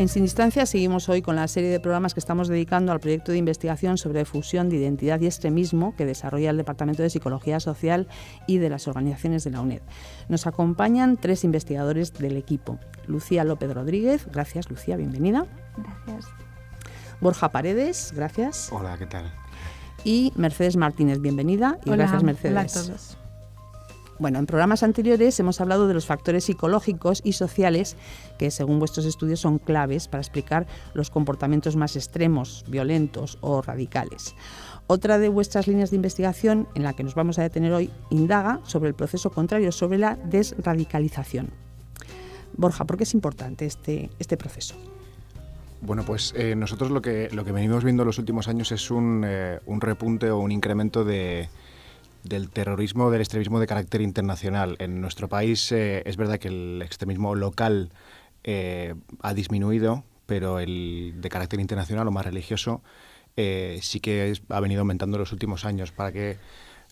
En Sin Distancia seguimos hoy con la serie de programas que estamos dedicando al proyecto de investigación sobre fusión de identidad y extremismo que desarrolla el Departamento de Psicología Social y de las organizaciones de la UNED. Nos acompañan 3 investigadores del equipo. Lucía López Rodríguez, gracias Lucía, bienvenida. Gracias. Borja Paredes, gracias. Hola, ¿qué tal? Y Mercedes Martínez, bienvenida. Y Hola, gracias Mercedes. hola a todos. Bueno, en programas anteriores hemos hablado de los factores psicológicos y sociales que, según vuestros estudios, son claves para explicar los comportamientos más extremos, violentos o radicales. Otra de vuestras líneas de investigación, en la que nos vamos a detener hoy, indaga sobre el proceso contrario, sobre la desradicalización. Borja, ¿por qué es importante este proceso? Bueno, pues nosotros lo que venimos viendo en los últimos años es un repunte o un incremento del terrorismo, del extremismo de carácter internacional. En nuestro país es verdad que el extremismo local ha disminuido, pero el de carácter internacional o más religioso sí que ha venido aumentando en los últimos años. Para que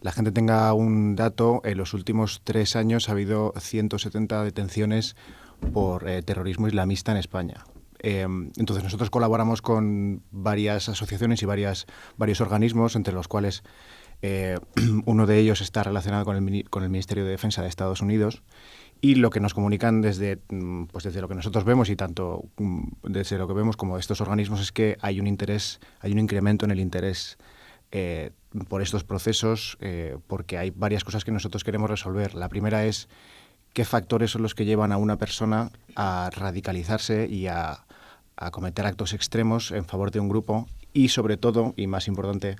la gente tenga un dato, en los últimos 3 años ha habido 170 detenciones por terrorismo islamista en España. Entonces nosotros colaboramos con varias asociaciones y varios organismos, entre los cuales uno de ellos está relacionado con el Ministerio de Defensa de Estados Unidos, y lo que nos comunican desde lo que nosotros vemos y tanto desde lo que vemos como estos organismos es que hay un incremento en el interés por estos procesos, porque hay varias cosas que nosotros queremos resolver. La primera es qué factores son los que llevan a una persona a radicalizarse y a cometer actos extremos en favor de un grupo, y sobre todo, y más importante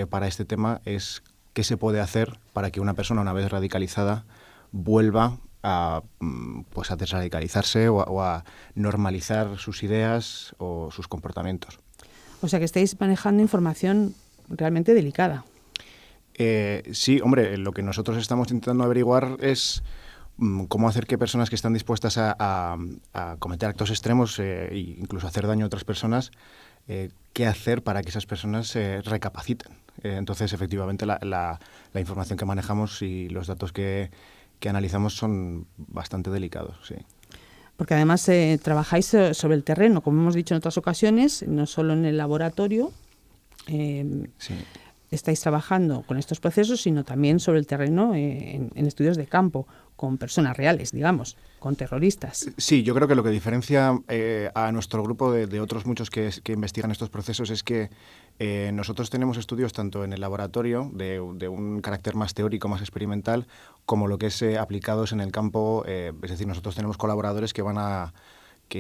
para este tema, es qué se puede hacer para que una persona, una vez radicalizada, vuelva a desradicalizarse o a normalizar sus ideas o sus comportamientos. O sea que estáis manejando información realmente delicada. Sí, hombre, lo que nosotros estamos intentando averiguar es cómo hacer que personas que están dispuestas a cometer actos extremos e incluso hacer daño a otras personas, qué hacer para que esas personas recapaciten. Entonces, efectivamente, la información que manejamos y los datos que analizamos son bastante delicados, sí. Porque además trabajáis sobre el terreno, como hemos dicho en otras ocasiones, no solo en el laboratorio. Sí. Estáis trabajando con estos procesos, sino también sobre el terreno en estudios de campo, con personas reales, digamos, con terroristas. Sí, yo creo que lo que diferencia a nuestro grupo de otros muchos que investigan estos procesos es que nosotros tenemos estudios tanto en el laboratorio de un carácter más teórico, más experimental, como lo que es aplicados en el campo. Es decir, nosotros tenemos colaboradores que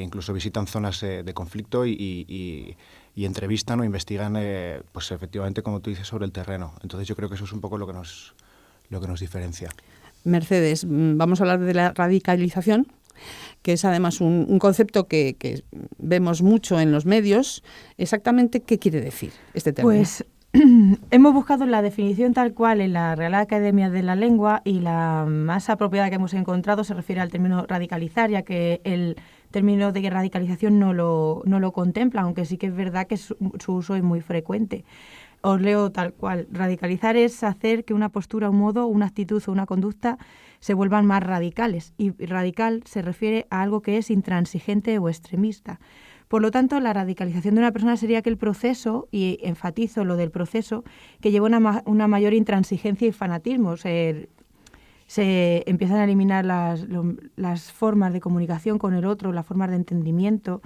incluso visitan zonas de conflicto y entrevistan o investigan, pues efectivamente, como tú dices, sobre el terreno. Entonces yo creo que eso es un poco lo que nos diferencia. Mercedes, vamos a hablar de la radicalización, que es además un concepto que vemos mucho en los medios. Exactamente, ¿qué quiere decir este término? Pues hemos buscado la definición tal cual en la Real Academia de la Lengua, y la más apropiada que hemos encontrado se refiere al término radicalizar, ya que el término de radicalización no lo contempla, aunque sí que es verdad que su uso es muy frecuente. Os leo tal cual. Radicalizar es hacer que una postura, un modo, una actitud o una conducta se vuelvan más radicales. Y radical se refiere a algo que es intransigente o extremista. Por lo tanto, la radicalización de una persona sería aquel proceso, y enfatizo lo del proceso, que lleva una mayor intransigencia y fanatismo. Se empiezan a eliminar las formas de comunicación con el otro, las formas de entendimiento.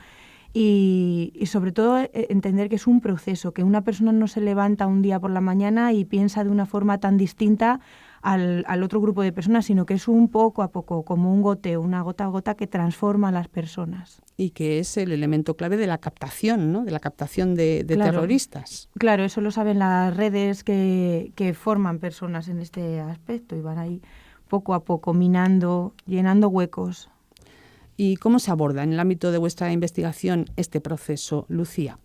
Y sobre todo entender que es un proceso, que una persona no se levanta un día por la mañana y piensa de una forma tan distinta al otro grupo de personas, sino que es un poco a poco, como un goteo, una gota a gota que transforma a las personas. Y que es el elemento clave de la captación, ¿no? De la captación de Claro, terroristas. Claro, eso lo saben las redes que forman personas en este aspecto, y van ahí poco a poco minando, llenando huecos. ¿Y cómo se aborda en el ámbito de vuestra investigación este proceso, Lucía?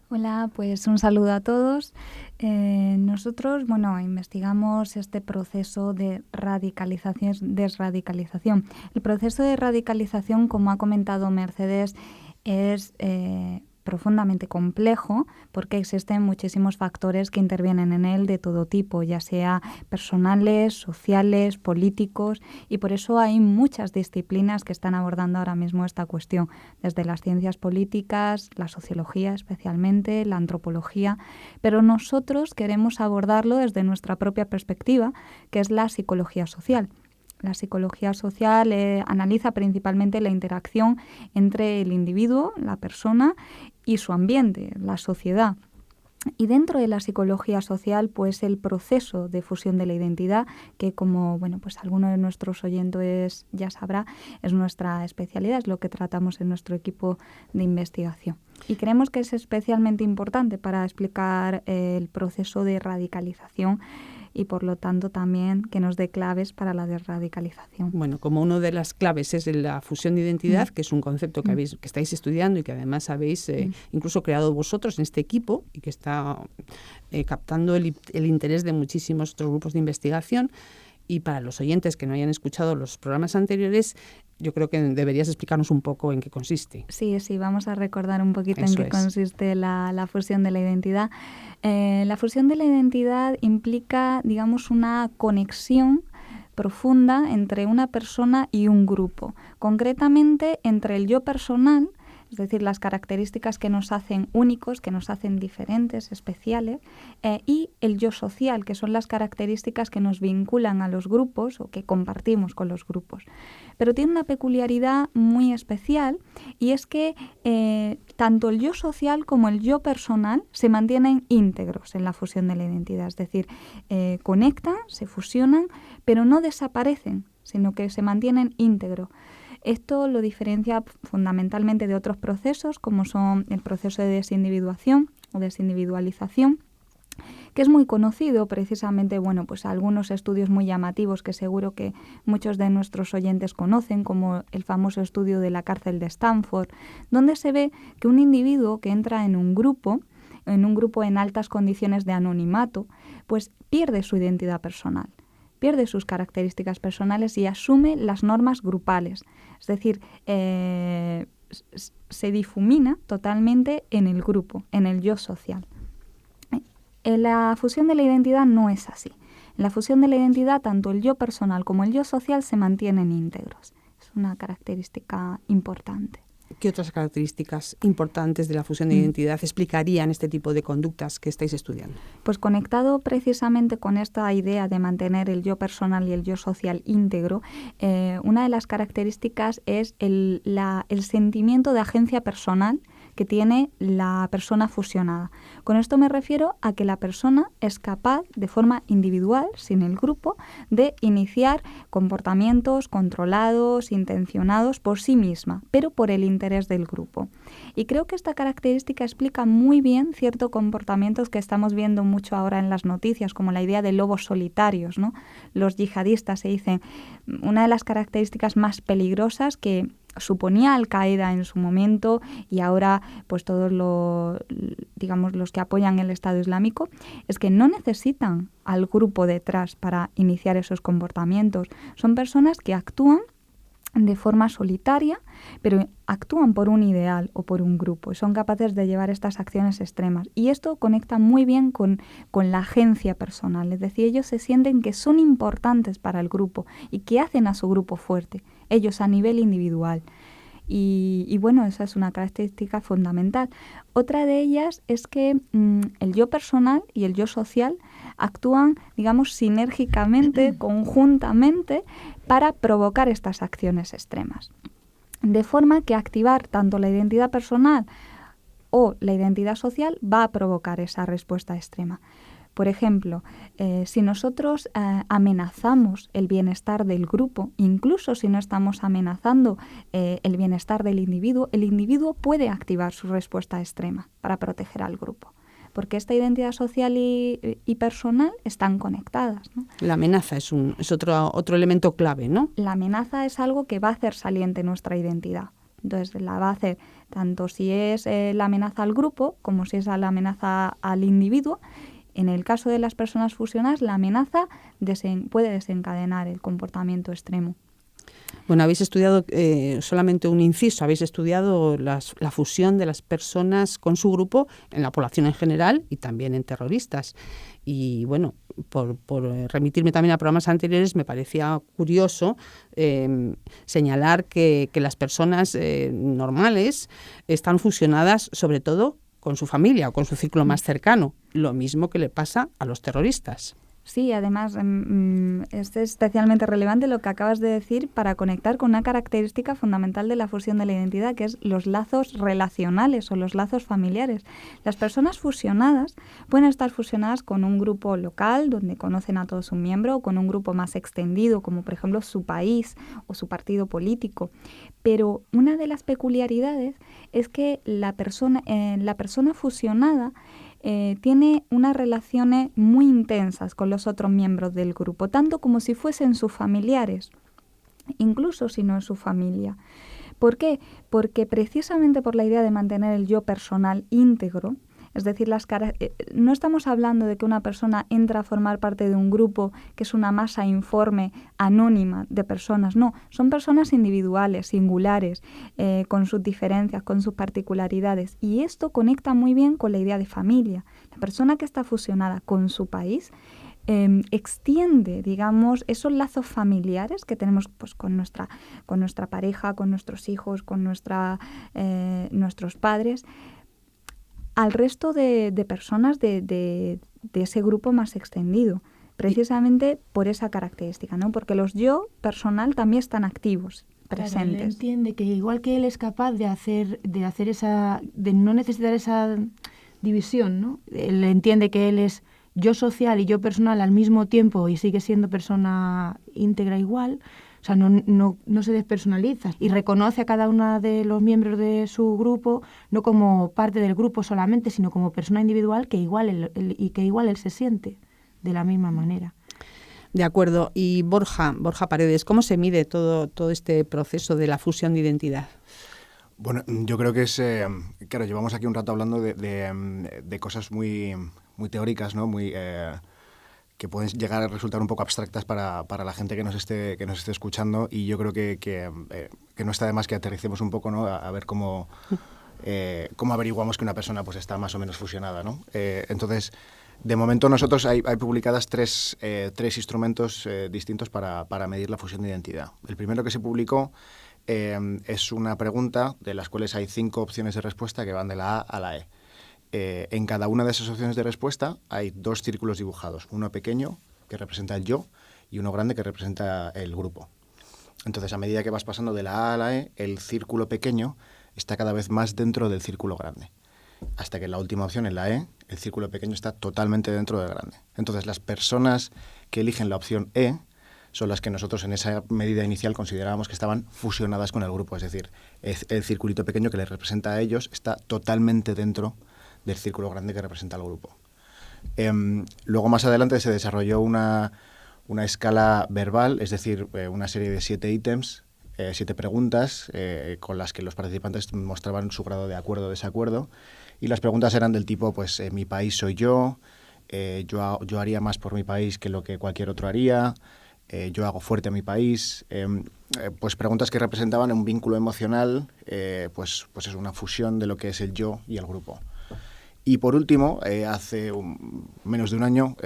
Hola, pues un saludo a todos. Nosotros, investigamos este proceso de radicalización, desradicalización. El proceso de radicalización, como ha comentado Mercedes, es profundamente complejo porque existen muchísimos factores que intervienen en él de todo tipo, ya sea personales, sociales, políticos, y por eso hay muchas disciplinas que están abordando ahora mismo esta cuestión, desde las ciencias políticas, la sociología especialmente, la antropología, pero nosotros queremos abordarlo desde nuestra propia perspectiva, que es la psicología social. La psicología social analiza principalmente la interacción entre el individuo, la persona, y su ambiente, la sociedad. Y dentro de la psicología social, pues el proceso de fusión de la identidad, que como pues alguno de nuestros oyentes ya sabrá, es nuestra especialidad, es lo que tratamos en nuestro equipo de investigación. Y creemos que es especialmente importante para explicar el proceso de radicalización y por lo tanto también que nos dé claves para la desradicalización. Bueno, como una de las claves es la fusión de identidad, que es un concepto que estáis estudiando y que además habéis incluso creado vosotros en este equipo y que está captando el interés de muchísimos otros grupos de investigación. Y para los oyentes que no hayan escuchado los programas anteriores, yo creo que deberías explicarnos un poco en qué consiste. Sí, vamos a recordar un poquito en qué consiste la fusión de la identidad. La fusión de la identidad implica, digamos, una conexión profunda entre una persona y un grupo, concretamente entre el yo personal, es decir, las características que nos hacen únicos, que nos hacen diferentes, especiales, y el yo social, que son las características que nos vinculan a los grupos o que compartimos con los grupos. Pero tiene una peculiaridad muy especial y es que tanto el yo social como el yo personal se mantienen íntegros en la fusión de la identidad, es decir, conectan, se fusionan, pero no desaparecen, sino que se mantienen íntegros. Esto lo diferencia fundamentalmente de otros procesos, como son el proceso de desindividuación o desindividualización, que es muy conocido precisamente, pues algunos estudios muy llamativos que seguro que muchos de nuestros oyentes conocen, como el famoso estudio de la cárcel de Stanford, donde se ve que un individuo que entra en un grupo en altas condiciones de anonimato, pues pierde su identidad personal, pierde sus características personales y asume las normas grupales. Es decir, se difumina totalmente en el grupo, en el yo social. En la fusión de la identidad no es así. En la fusión de la identidad, tanto el yo personal como el yo social se mantienen íntegros. Es una característica importante. ¿Qué otras características importantes de la fusión de identidad explicarían este tipo de conductas que estáis estudiando? Pues conectado precisamente con esta idea de mantener el yo personal y el yo social íntegro, una de las características es el sentimiento de agencia personal que tiene la persona fusionada. Con esto me refiero a que la persona es capaz, de forma individual, sin el grupo, de iniciar comportamientos controlados, intencionados por sí misma, pero por el interés del grupo. Y creo que esta característica explica muy bien ciertos comportamientos que estamos viendo mucho ahora en las noticias, como la idea de lobos solitarios, ¿no? Los yihadistas se dicen, una de las características más peligrosas que suponía Al-Qaeda en su momento y ahora pues todos los que apoyan el Estado Islámico, es que no necesitan al grupo detrás para iniciar esos comportamientos. Son personas que actúan de forma solitaria, pero actúan por un ideal o por un grupo y son capaces de llevar estas acciones extremas. Y esto conecta muy bien con la agencia personal, es decir, ellos se sienten que son importantes para el grupo y que hacen a su grupo fuerte, ellos a nivel individual. Y bueno, esa es una característica fundamental. Otra de ellas es que el yo personal y el yo social actúan, digamos, sinérgicamente, conjuntamente, para provocar estas acciones extremas. De forma que activar tanto la identidad personal o la identidad social va a provocar esa respuesta extrema. Por ejemplo, si nosotros amenazamos el bienestar del grupo, incluso si no estamos amenazando el bienestar del individuo puede activar su respuesta extrema para proteger al grupo. Porque esta identidad social y personal están conectadas, ¿no? La amenaza es otro elemento clave, ¿no? La amenaza es algo que va a hacer saliente nuestra identidad. Entonces la va a hacer tanto si es la amenaza al grupo como si es la amenaza al individuo. En el caso de las personas fusionadas, la amenaza puede desencadenar el comportamiento extremo. Bueno, habéis estudiado, solamente un inciso, habéis estudiado la fusión de las personas con su grupo en la población en general y también en terroristas. Y bueno, por remitirme también a programas anteriores, me parecía curioso señalar que las personas normales están fusionadas sobre todo con su familia o con su círculo más cercano, lo mismo que le pasa a los terroristas. Sí, además es especialmente relevante lo que acabas de decir para conectar con una característica fundamental de la fusión de la identidad, que es los lazos relacionales o los lazos familiares. Las personas fusionadas pueden estar fusionadas con un grupo local donde conocen a todo su miembro o con un grupo más extendido, como por ejemplo su país o su partido político. Pero una de las peculiaridades es que la persona fusionada tiene unas relaciones muy intensas con los otros miembros del grupo, tanto como si fuesen sus familiares, incluso si no es su familia. ¿Por qué? Porque precisamente por la idea de mantener el yo personal íntegro, es decir, no estamos hablando de que una persona entra a formar parte de un grupo que es una masa informe, anónima de personas. No, son personas individuales, singulares, con sus diferencias, con sus particularidades. Y esto conecta muy bien con la idea de familia. La persona que está fusionada con su país extiende, digamos, esos lazos familiares que tenemos pues, con nuestra pareja, con nuestros hijos, con nuestros padres, al resto de personas de ese grupo más extendido, precisamente por esa característica, ¿no? Porque los yo personal también están activos, presentes. Claro, él entiende que igual que él es capaz de no necesitar esa división, ¿no? Él entiende que él es yo social y yo personal al mismo tiempo y sigue siendo persona íntegra igual. O sea, no se despersonaliza y reconoce a cada uno de los miembros de su grupo no como parte del grupo solamente, sino como persona individual que igual él se siente de la misma manera. De acuerdo. Y Borja Paredes, ¿cómo se mide todo este proceso de la fusión de identidad? Bueno, yo creo que es... claro, llevamos aquí un rato hablando de cosas muy, muy teóricas, ¿no? Muy... que pueden llegar a resultar un poco abstractas para la gente que nos esté escuchando, y yo creo que no está de más que aterricemos un poco, ¿no? A ver cómo averiguamos que una persona pues está más o menos fusionada, ¿no? Entonces, de momento nosotros hay publicadas tres instrumentos distintos para medir la fusión de identidad. El primero que se publicó es una pregunta de las cuales hay 5 opciones de respuesta que van de la A a la E. En cada una de esas opciones de respuesta hay 2 círculos dibujados, uno pequeño que representa el yo y uno grande que representa el grupo. Entonces, a medida que vas pasando de la A a la E, el círculo pequeño está cada vez más dentro del círculo grande, hasta que en la última opción, en la E, el círculo pequeño está totalmente dentro del grande. Entonces, las personas que eligen la opción E son las que nosotros en esa medida inicial considerábamos que estaban fusionadas con el grupo, es decir, el circulito pequeño que les representa a ellos está totalmente dentro del círculo grande que representa al grupo. Luego, más adelante, se desarrolló una escala verbal, es decir, una serie de 7 ítems, 7 preguntas, con las que los participantes mostraban su grado de acuerdo o desacuerdo, y las preguntas eran del tipo, pues, mi país soy yo haría más por mi país que lo que cualquier otro haría, yo hago fuerte a mi país, pues preguntas que representaban un vínculo emocional, pues es una fusión de lo que es el yo y el grupo. Y por último, hace menos de un año,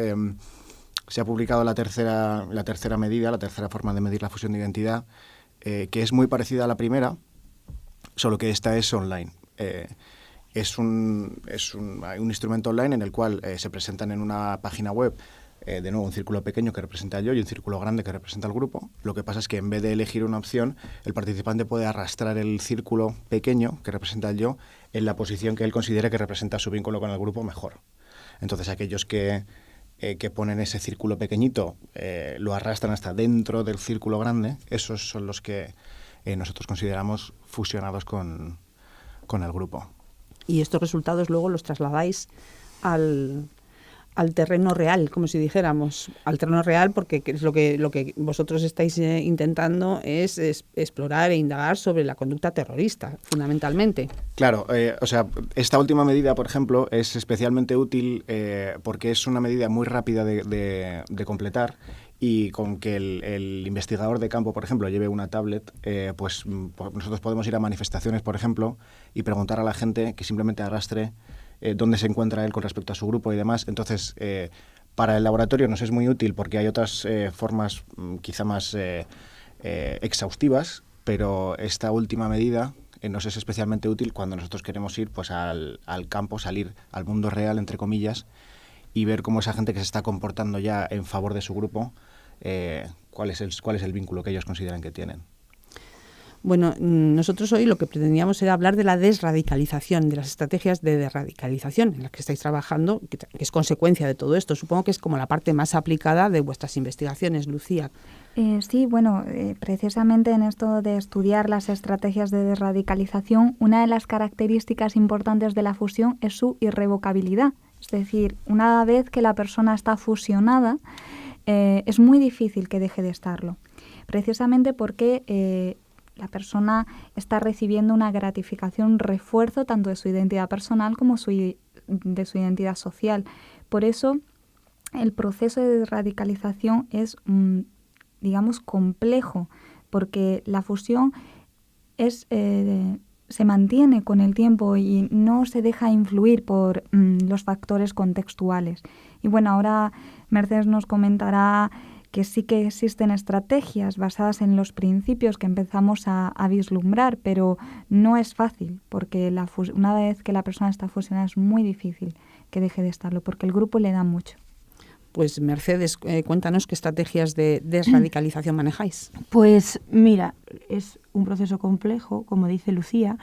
se ha publicado la tercera medida, la tercera forma de medir la fusión de identidad, que es muy parecida a la primera, solo que esta es online. Es un instrumento online en el cual se presentan en una página web, de nuevo, un círculo pequeño que representa al yo y un círculo grande que representa al grupo. Lo que pasa es que en vez de elegir una opción, el participante puede arrastrar el círculo pequeño que representa al yo en la posición que él considere que representa su vínculo con el grupo mejor. Entonces, aquellos que ponen ese círculo pequeñito, lo arrastran hasta dentro del círculo grande, esos son los que nosotros consideramos fusionados con el grupo. Y estos resultados luego los trasladáis al terreno real, como si dijéramos, al terreno real, porque es lo que vosotros estáis intentando es explorar e indagar sobre la conducta terrorista, fundamentalmente. Claro, o sea, esta última medida, por ejemplo, es especialmente útil porque es una medida muy rápida de completar y con que el investigador de campo, por ejemplo, lleve una tablet, pues nosotros podemos ir a manifestaciones, por ejemplo, y preguntar a la gente que simplemente arrastre dónde se encuentra él con respecto a su grupo y demás. Entonces, para el laboratorio nos es muy útil porque hay otras formas quizá más exhaustivas, pero esta última medida nos es especialmente útil cuando nosotros queremos ir pues al campo, salir al mundo real, entre comillas, y ver cómo esa gente que se está comportando ya en favor de su grupo, cuál es el vínculo que ellos consideran que tienen. Bueno, nosotros hoy lo que pretendíamos era hablar de la desradicalización, de las estrategias de desradicalización en las que estáis trabajando, que es consecuencia de todo esto. Supongo que es como la parte más aplicada de vuestras investigaciones, Lucía. Sí, bueno, precisamente en esto de estudiar las estrategias de desradicalización, una de las características importantes de la fusión es su irrevocabilidad. Es decir, una vez que la persona está fusionada, es muy difícil que deje de estarlo. Precisamente porque la persona está recibiendo una gratificación, un refuerzo tanto de su identidad personal como de su identidad social. Por eso, el proceso de desradicalización es digamos, complejo, porque la fusión se mantiene con el tiempo y no se deja influir por los factores contextuales. Y bueno, ahora Mercedes nos comentará que sí que existen estrategias basadas en los principios que empezamos a vislumbrar, pero no es fácil, porque una vez que la persona está fusionada es muy difícil que deje de estarlo, porque el grupo le da mucho. Pues Mercedes, cuéntanos qué estrategias de desradicalización manejáis. Pues mira, es un proceso complejo, como dice Lucía,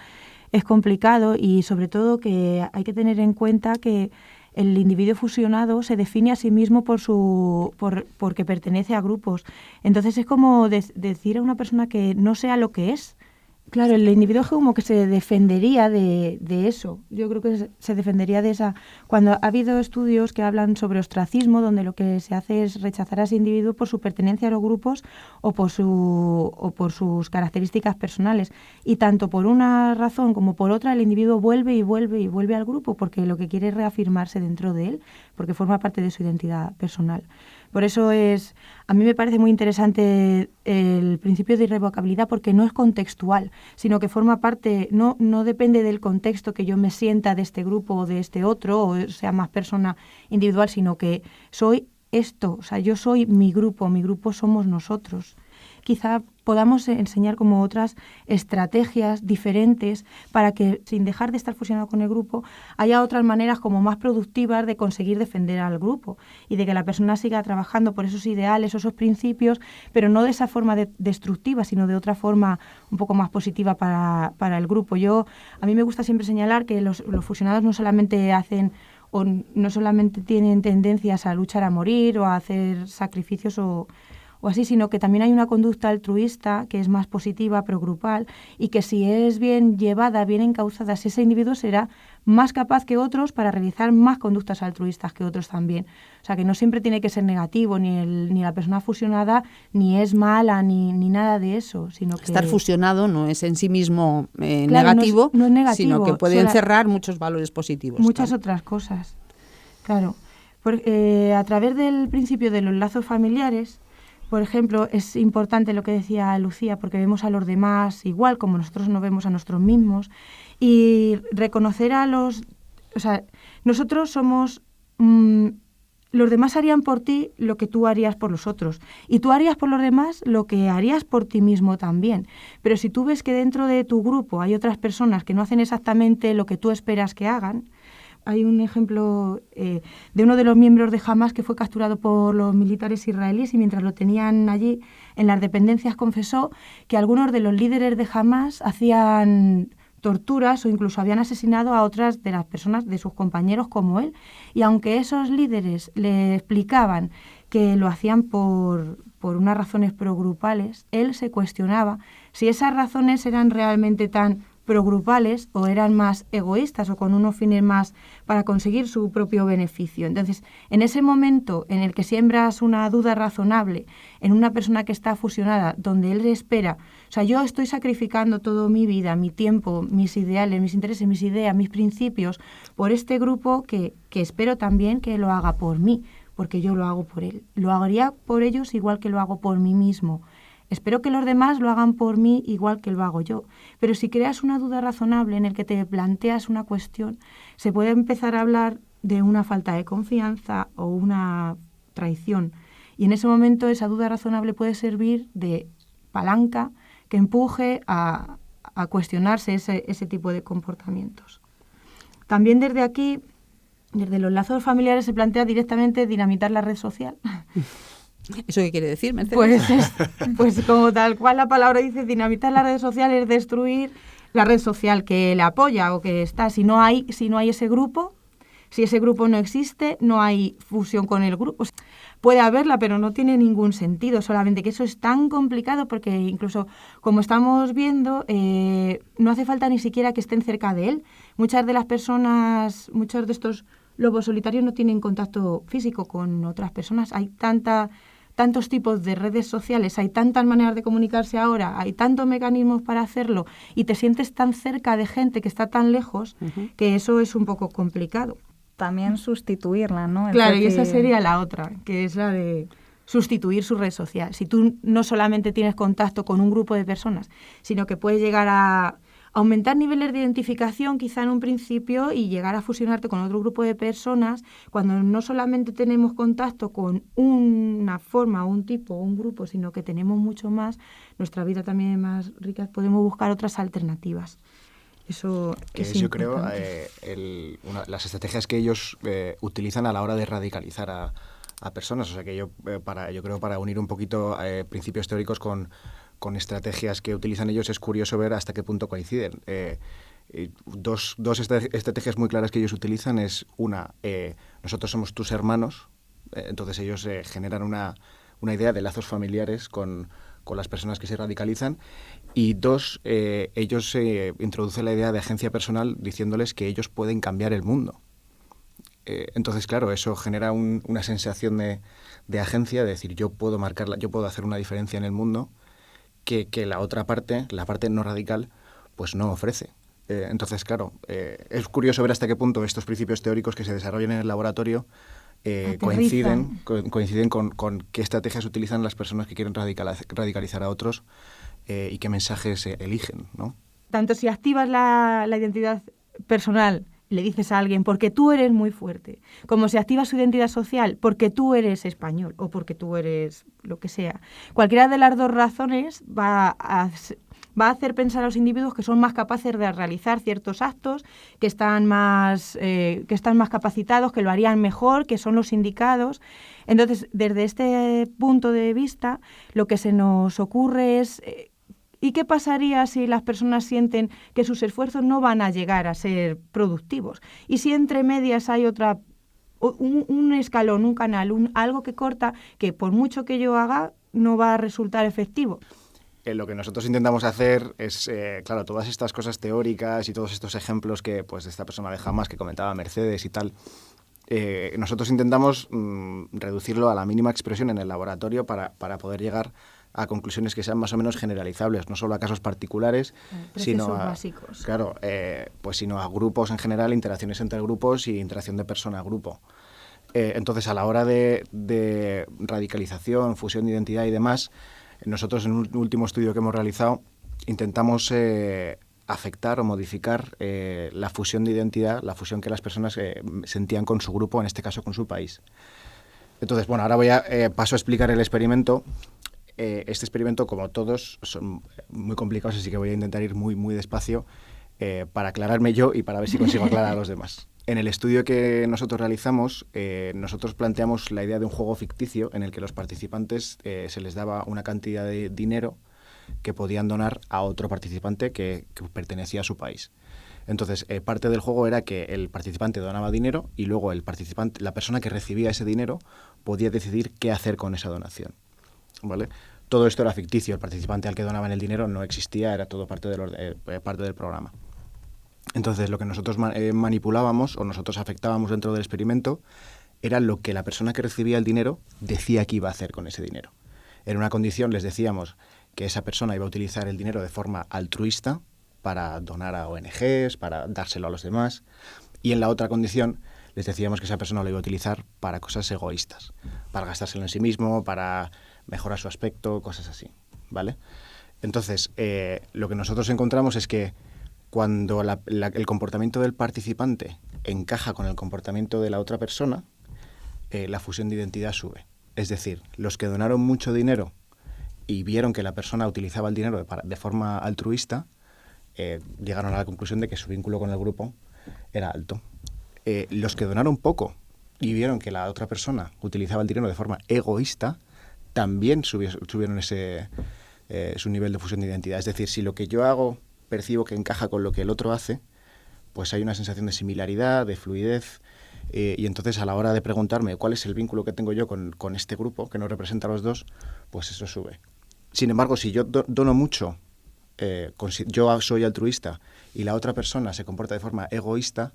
es complicado y sobre todo que hay que tener en cuenta que el individuo fusionado se define a sí mismo porque pertenece a grupos. Entonces es como decir a una persona que no sea lo que es. Claro, el individuo como que se defendería de eso. Yo creo que se defendería de esa... Cuando ha habido estudios que hablan sobre ostracismo, donde lo que se hace es rechazar a ese individuo por su pertenencia a los grupos o por sus características personales. Y tanto por una razón como por otra, el individuo vuelve y vuelve y vuelve al grupo porque lo que quiere es reafirmarse dentro de él, porque forma parte de su identidad personal. Por eso a mí me parece muy interesante el principio de irrevocabilidad porque no es contextual, sino que forma parte, no depende del contexto que yo me sienta de este grupo o de este otro, o sea más persona individual, sino que soy esto, o sea, yo soy mi grupo somos nosotros. Quizá podamos enseñar como otras estrategias diferentes para que, sin dejar de estar fusionado con el grupo, haya otras maneras como más productivas de conseguir defender al grupo y de que la persona siga trabajando por esos ideales o esos principios, pero no de esa forma destructiva, sino de otra forma un poco más positiva para el grupo. A mí me gusta siempre señalar que los fusionados no solamente hacen o no solamente tienen tendencias a luchar a morir o a hacer sacrificios o así, sino que también hay una conducta altruista que es más positiva, progrupal, y que si es bien llevada, bien encauzada, ese individuo será más capaz que otros para realizar más conductas altruistas que otros también. O sea, que no siempre tiene que ser negativo, ni la persona fusionada ni es mala, ni nada de eso, sino que... Estar fusionado no es en sí mismo negativo, no es negativo, sino que puede encerrar muchos valores positivos. Muchas otras cosas, claro. A través del principio de los lazos familiares, por ejemplo, es importante lo que decía Lucía, porque vemos a los demás igual como nosotros nos vemos a nosotros mismos, y reconocer a los... O sea, nosotros somos... los demás harían por ti lo que tú harías por los otros, y tú harías por los demás lo que harías por ti mismo también. Pero si tú ves que dentro de tu grupo hay otras personas que no hacen exactamente lo que tú esperas que hagan... Hay un ejemplo de uno de los miembros de Hamas que fue capturado por los militares israelíes y mientras lo tenían allí en las dependencias confesó que algunos de los líderes de Hamas hacían torturas o incluso habían asesinado a otras de las personas, de sus compañeros como él. Y aunque esos líderes le explicaban que lo hacían por unas razones progrupales, él se cuestionaba si esas razones eran realmente tan progrupales o eran más egoístas o con unos fines más para conseguir su propio beneficio. Entonces, en ese momento en el que siembras una duda razonable en una persona que está fusionada, donde él espera, o sea, yo estoy sacrificando toda mi vida, mi tiempo, mis ideales, mis intereses, mis ideas, mis principios, por este grupo que espero también que lo haga por mí. porque yo lo hago por él. Lo haría por ellos igual que lo hago por mí mismo. Espero que los demás lo hagan por mí igual que lo hago yo. Pero si creas una duda razonable en el que te planteas una cuestión, se puede empezar a hablar de una falta de confianza o una traición. Y en ese momento esa duda razonable puede servir de palanca que empuje a cuestionarse ese tipo de comportamientos. También desde aquí, desde los lazos familiares, se plantea directamente dinamitar la red social. ¿Eso qué quiere decir, Mercedes? Pues como tal cual la palabra dice, dinamitar la red social es destruir la red social que le apoya o que está. Si no hay ese grupo, si ese grupo no existe, no hay fusión con el grupo. Puede haberla, pero no tiene ningún sentido, solamente que eso es tan complicado porque incluso, como estamos viendo, no hace falta ni siquiera que estén cerca de él. Muchas de las personas, muchos de estos lobos solitarios no tienen contacto físico con otras personas. Hay tantos tipos de redes sociales, hay tantas maneras de comunicarse ahora, hay tantos mecanismos para hacerlo y te sientes tan cerca de gente que está tan lejos que eso es un poco complicado. También sustituirla, ¿no? Claro, y esa sería la otra, que es la de sustituir su red social. Si tú no solamente tienes contacto con un grupo de personas, sino que puedes llegar a aumentar niveles de identificación quizá en un principio y llegar a fusionarte con otro grupo de personas, cuando no solamente tenemos contacto con una forma, un tipo, un grupo, sino que tenemos mucho más, nuestra vida también es más rica, podemos buscar otras alternativas. Eso es yo creo las estrategias que ellos utilizan a la hora de radicalizar a personas. O sea que yo creo para unir un poquito principios teóricos con estrategias que utilizan ellos es curioso ver hasta qué punto coinciden. Dos estrategias muy claras que ellos utilizan es una, nosotros somos tus hermanos, entonces ellos generan una idea de lazos familiares con las personas que se radicalizan. Y dos, ellos introducen la idea de agencia personal diciéndoles que ellos pueden cambiar el mundo. Entonces, claro, eso genera una sensación de agencia, de decir, yo puedo hacer una diferencia en el mundo que la otra parte, la parte no radical, pues no ofrece. Entonces, claro, es curioso ver hasta qué punto estos principios teóricos que se desarrollan en el laboratorio coinciden con qué estrategias utilizan las personas que quieren radicalizar a otros y qué mensajes eligen, ¿no? Tanto si activas la identidad personal, le dices a alguien porque tú eres muy fuerte, como si activas su identidad social porque tú eres español o porque tú eres lo que sea. Cualquiera de las dos razones va a hacer pensar a los individuos que son más capaces de realizar ciertos actos, que están más capacitados, que lo harían mejor, que son los indicados. Entonces, desde este punto de vista, lo que se nos ocurre es ¿y qué pasaría si las personas sienten que sus esfuerzos no van a llegar a ser productivos? Y si entre medias hay un escalón, un canal, algo que corta, que por mucho que yo haga, no va a resultar efectivo. Lo que nosotros intentamos hacer es, claro, todas estas cosas teóricas y todos estos ejemplos que, pues, de esta persona de Hamas que comentaba Mercedes y tal, nosotros intentamos reducirlo a la mínima expresión en el laboratorio para poder llegar a conclusiones que sean más o menos generalizables, no solo a casos particulares, sino a, básicos. Claro, sino a grupos en general, interacciones entre grupos y interacción de persona a grupo. Entonces, a la hora de radicalización, fusión de identidad y demás, nosotros en un último estudio que hemos realizado intentamos afectar o modificar la fusión de identidad, la fusión que las personas sentían con su grupo, en este caso con su país. Entonces, bueno, ahora paso a explicar el experimento. Este experimento, como todos, son muy complicados, así que voy a intentar ir muy, muy despacio para aclararme yo y para ver si consigo aclarar a los demás. En el estudio que nosotros realizamos, nosotros planteamos la idea de un juego ficticio en el que los participantes se les daba una cantidad de dinero que podían donar a otro participante que pertenecía a su país. Entonces, parte del juego era que el participante donaba dinero y luego la persona que recibía ese dinero podía decidir qué hacer con esa donación. ¿Vale? Todo esto era ficticio, el participante al que donaban el dinero no existía, era todo parte del programa. Entonces, lo que nosotros manipulábamos o nosotros afectábamos dentro del experimento era lo que la persona que recibía el dinero decía que iba a hacer con ese dinero. En una condición les decíamos que esa persona iba a utilizar el dinero de forma altruista para donar a ONGs, para dárselo a los demás, y en la otra condición les decíamos que esa persona lo iba a utilizar para cosas egoístas, para gastárselo en sí mismo, para mejorar su aspecto, cosas así, ¿vale? Entonces, lo que nosotros encontramos es que cuando el comportamiento del participante encaja con el comportamiento de la otra persona, la fusión de identidad sube. Es decir, los que donaron mucho dinero y vieron que la persona utilizaba el dinero de forma altruista, llegaron a la conclusión de que su vínculo con el grupo era alto. Los que donaron poco y vieron que la otra persona utilizaba el dinero de forma egoísta, también subieron su nivel de fusión de identidad. Es decir, si lo que yo hago percibo que encaja con lo que el otro hace, pues hay una sensación de similaridad, de fluidez, y entonces a la hora de preguntarme cuál es el vínculo que tengo yo con este grupo, que nos representa a los dos, pues eso sube. Sin embargo, si yo dono mucho, yo soy altruista y la otra persona se comporta de forma egoísta,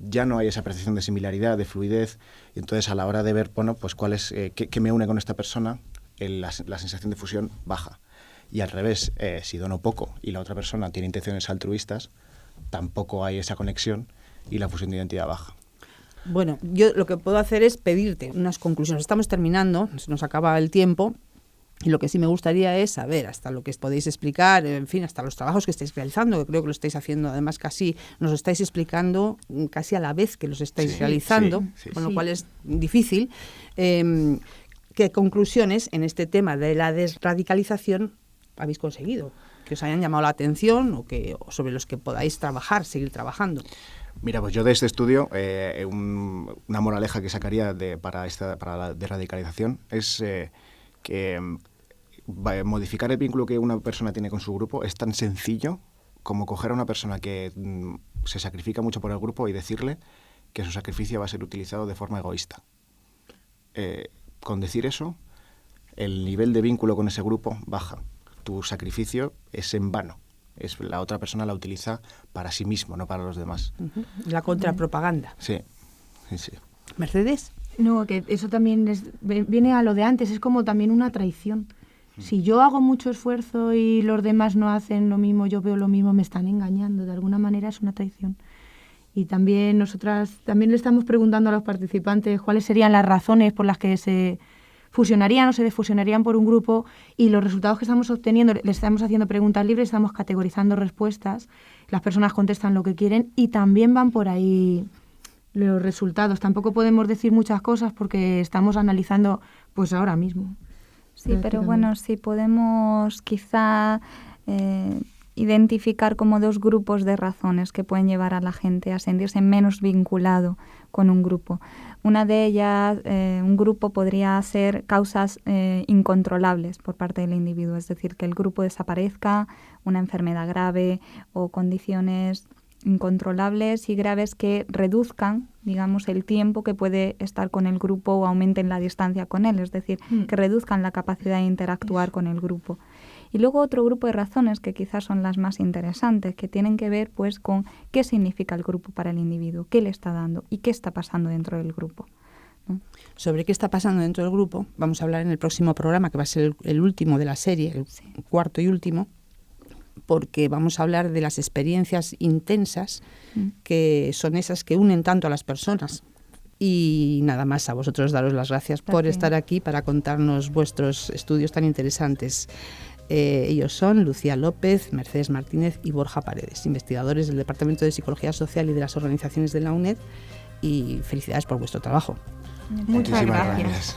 ya no hay esa percepción de similaridad, de fluidez, y entonces a la hora de ver, bueno, pues cuál es, qué me une con esta persona, la sensación de fusión baja. Y al revés, si dono poco y la otra persona tiene intenciones altruistas, tampoco hay esa conexión y la fusión de identidad baja. Bueno, yo lo que puedo hacer es pedirte unas conclusiones. Estamos terminando, nos acaba el tiempo, y lo que sí me gustaría es saber hasta lo que podéis explicar, en fin, hasta los trabajos que estáis realizando, que creo que lo estáis haciendo, además casi nos lo estáis explicando casi a la vez que los estáis realizando, con lo cual es difícil. ¿Qué conclusiones en este tema de la desradicalización habéis conseguido? Que os hayan llamado la atención o sobre los que podáis seguir trabajando. Mira, pues yo de este estudio, una moraleja que sacaría para la desradicalización es que modificar el vínculo que una persona tiene con su grupo es tan sencillo como coger a una persona que se sacrifica mucho por el grupo y decirle que su sacrificio va a ser utilizado de forma egoísta. Con decir eso, el nivel de vínculo con ese grupo baja. Tu sacrificio es en vano. La otra persona la utiliza para sí mismo, no para los demás. La contrapropaganda. Sí. ¿Mercedes? No, que eso también viene a lo de antes, es como también una traición. Si yo hago mucho esfuerzo y los demás no hacen lo mismo, yo veo lo mismo, me están engañando. De alguna manera es una traición. Y también nosotras también le estamos preguntando a los participantes cuáles serían las razones por las que se fusionarían o se desfusionarían por un grupo, y los resultados que estamos obteniendo, les estamos haciendo preguntas libres, estamos categorizando respuestas, las personas contestan lo que quieren y también van por ahí los resultados. Tampoco podemos decir muchas cosas porque estamos analizando pues ahora mismo. Sí, pero bueno, sí podemos quizá identificar como dos grupos de razones que pueden llevar a la gente a sentirse menos vinculado con un grupo. Una de ellas, un grupo podría ser causas incontrolables por parte del individuo, es decir, que el grupo desaparezca, una enfermedad grave o condiciones incontrolables y graves que reduzcan, digamos, el tiempo que puede estar con el grupo o aumenten la distancia con él, es decir, que reduzcan la capacidad de interactuar con el grupo. Y luego otro grupo de razones que quizás son las más interesantes, que tienen que ver pues con qué significa el grupo para el individuo, qué le está dando y qué está pasando dentro del grupo, ¿no? Sobre qué está pasando dentro del grupo vamos a hablar en el próximo programa, que va a ser el último de la serie, el cuarto y último, porque vamos a hablar de las experiencias intensas que son esas que unen tanto a las personas. Y nada más, a vosotros daros las gracias por estar aquí para contarnos vuestros estudios tan interesantes. Ellos son Lucía López, Mercedes Martínez y Borja Paredes, investigadores del Departamento de Psicología Social y de las organizaciones de la UNED, y felicidades por vuestro trabajo. Muchas gracias.